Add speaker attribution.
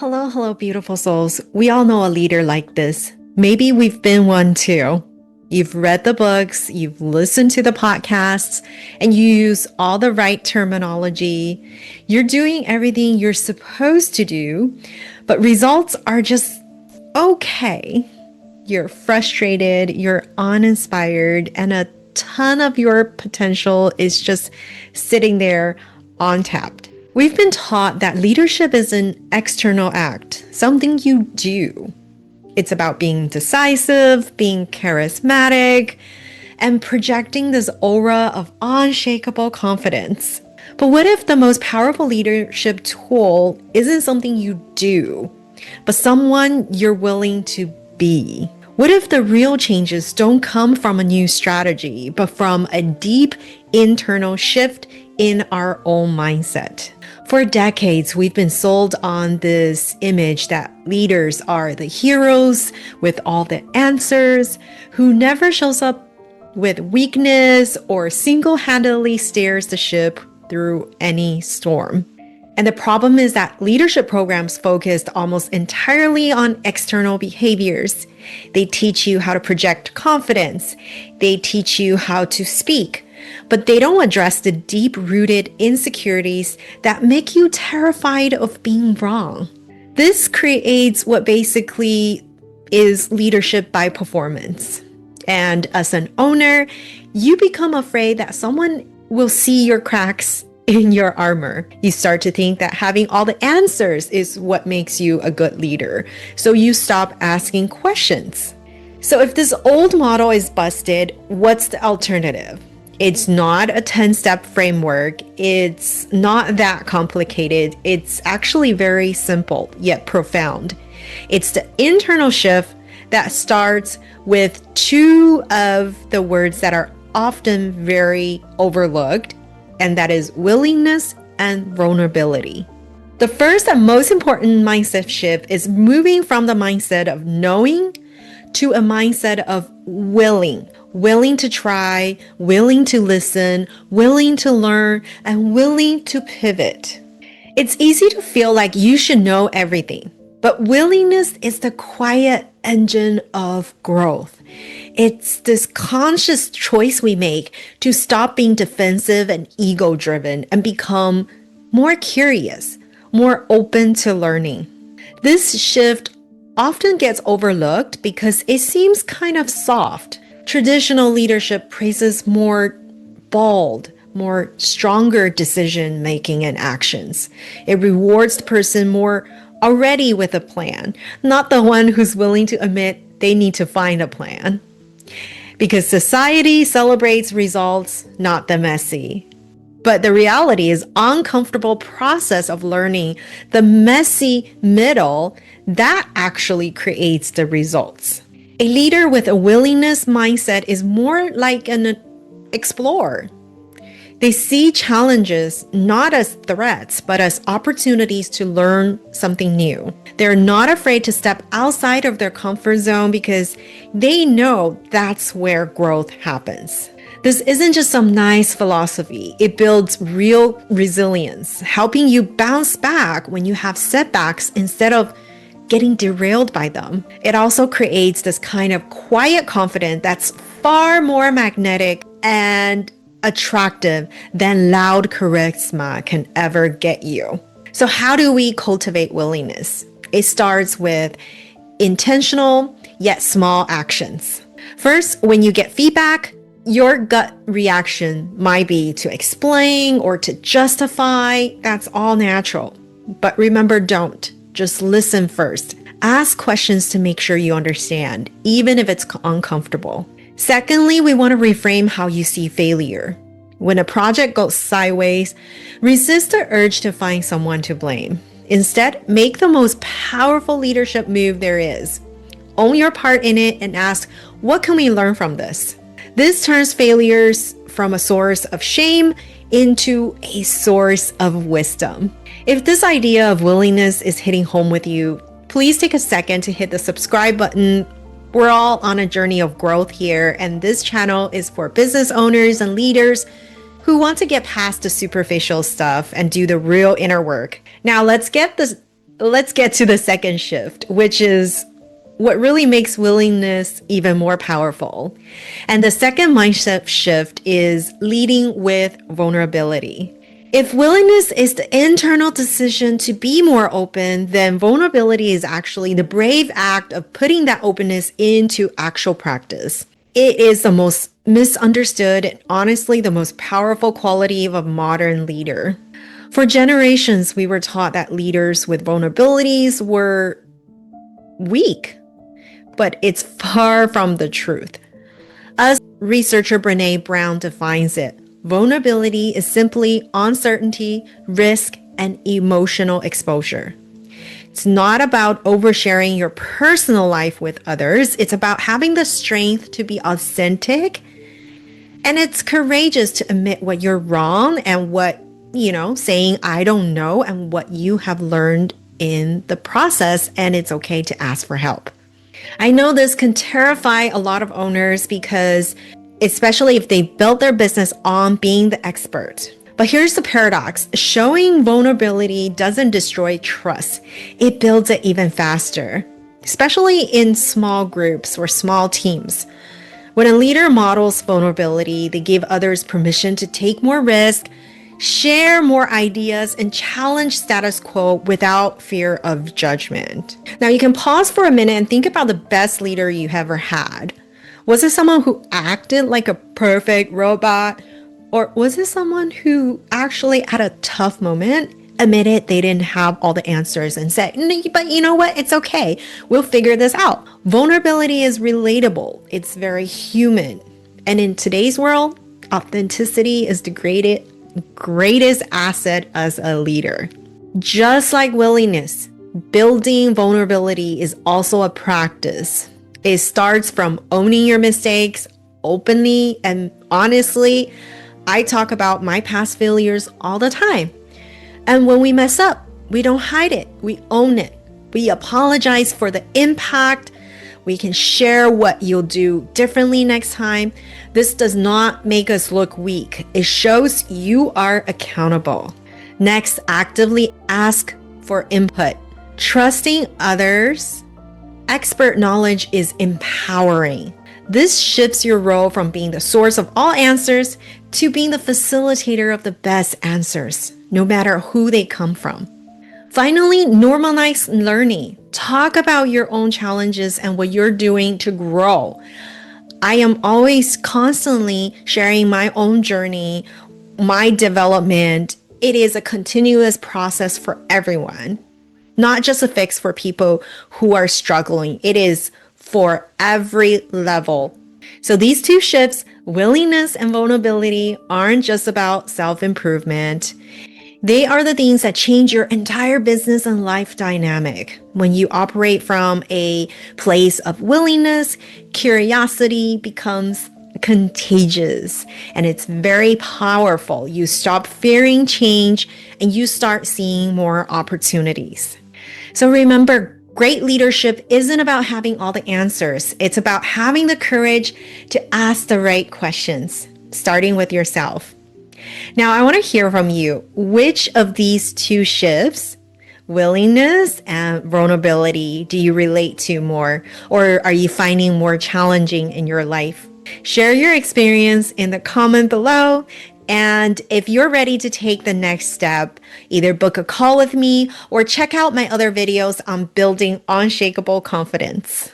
Speaker 1: Hello, hello, beautiful souls. We all know a leader like this. Maybe we've been one too. You've read the books, you've listened to the podcasts, and you use all the right terminology. You're doing everything you're supposed to do, but results are just okay. You're frustrated, you're uninspired, and a ton of your potential is just sitting there untapped. We've been taught that leadership is an external act, something you do. It's about being decisive, being charismatic, and projecting this aura of unshakable confidence. But what if the most powerful leadership tool isn't something you do, but someone you're willing to be? What if the real changes don't come from a new strategy, but from a deep internal shift in our own mindset? For decades, we've been sold on this image that leaders are the heroes with all the answers, who never shows up with weakness or single-handedly steers the ship through any storm. And the problem is that leadership programs focused almost entirely on external behaviors. They teach you how to project confidence. They teach you how to speak. But they don't address the deep-rooted insecurities that make you terrified of being wrong. This creates what basically is leadership by performance. And as an owner, you become afraid that someone will see your cracks in your armor. You start to think that having all the answers is what makes you a good leader. So you stop asking questions. So if this old model is busted, what's the alternative? It's not a 10-step framework. It's not that complicated. It's actually very simple, yet profound. It's the internal shift that starts with two of the words that are often very overlooked, and that is willingness and vulnerability. The first and most important mindset shift is moving from the mindset of knowing to a mindset of willing. Willing to try, willing to listen, willing to learn, and willing to pivot. It's easy to feel like you should know everything, but willingness is the quiet engine of growth. It's this conscious choice we make to stop being defensive and ego-driven and become more curious, more open to learning. This shift often gets overlooked because it seems kind of soft. Traditional leadership praises more bold, more stronger decision making and actions. It rewards the person more already with a plan, not the one who's willing to admit they need to find a plan. Because society celebrates results, not the messy. But the reality is uncomfortable process of learning, the messy middle, that actually creates the results. A leader with a willingness mindset is more like an explorer. They see challenges not as threats, but as opportunities to learn something new. They're not afraid to step outside of their comfort zone because they know that's where growth happens. This isn't just some nice philosophy. It builds real resilience, helping you bounce back when you have setbacks instead of getting derailed by them. It also creates this kind of quiet confidence that's far more magnetic and attractive than loud charisma can ever get you. So how do we cultivate willingness? It starts with intentional yet small actions. First, when you get feedback, your gut reaction might be to explain or to justify. That's all natural. But remember, don't. Just listen first. Ask questions to make sure you understand, even if it's uncomfortable. Secondly, we want to reframe how you see failure. When a project goes sideways, resist the urge to find someone to blame. Instead, make the most powerful leadership move there is. Own your part in it and ask, what can we learn from this? This turns failures from a source of shame into a source of wisdom. If this idea of willingness is hitting home with you, please take a second to hit the subscribe button. We're all on a journey of growth here, and this channel is for business owners and leaders who want to get past the superficial stuff and do the real inner work. Now let's get this let's get to the second shift, which is what really makes willingness even more powerful. And the second mindset shift is leading with vulnerability. If willingness is the internal decision to be more open, then vulnerability is actually the brave act of putting that openness into actual practice. It is the most misunderstood and honestly the most powerful quality of a modern leader. For generations, we were taught that leaders with vulnerabilities were weak, but it's far from the truth. As researcher Brené Brown defines it, vulnerability is simply uncertainty, risk, and emotional exposure. It's not about oversharing your personal life with others. It's about having the strength to be authentic. And it's courageous to admit what you're wrong and what, saying, I don't know, and what you have learned in the process. And it's okay to ask for help. I know this can terrify a lot of owners because especially if they built their business on being the expert. But here's the paradox. Showing vulnerability doesn't destroy trust. It builds it even faster, especially in small groups or small teams. When a leader models vulnerability, they give others permission to take more risk, share more ideas, and challenge status quo without fear of judgment. Now you can pause for a minute and think about the best leader you ever had. Was it someone who acted like a perfect robot? Or was it someone who actually, at a tough moment, admitted they didn't have all the answers and said, but you know what? It's okay. We'll figure this out. Vulnerability is relatable. It's very human. And in today's world, authenticity is the greatest asset as a leader. Just like willingness, building vulnerability is also a practice. It starts from owning your mistakes openly and honestly. I talk about my past failures all the time. And when we mess up, we don't hide it. We own it. We apologize for the impact. We can share what you'll do differently next time. This does not make us look weak. It shows you are accountable. Next, actively ask for input. Trusting others' expert knowledge is empowering. This shifts your role from being the source of all answers to being the facilitator of the best answers, no matter who they come from. Finally, normalize learning. Talk about your own challenges and what you're doing to grow. I am always constantly sharing my own journey, my development. It is a continuous process for everyone, not just a fix for people who are struggling. It is for every level. So these two shifts, willingness and vulnerability, aren't just about self-improvement. They are the things that change your entire business and life dynamic. When you operate from a place of willingness, curiosity becomes contagious and it's very powerful. You stop fearing change and you start seeing more opportunities. So remember, great leadership isn't about having all the answers. It's about having the courage to ask the right questions, starting with yourself. Now, I want to hear from you. Which of these two shifts, willingness and vulnerability, do you relate to more? Or are you finding more challenging in your life? Share your experience in the comment below. And if you're ready to take the next step, either book a call with me or check out my other videos on building unshakable confidence.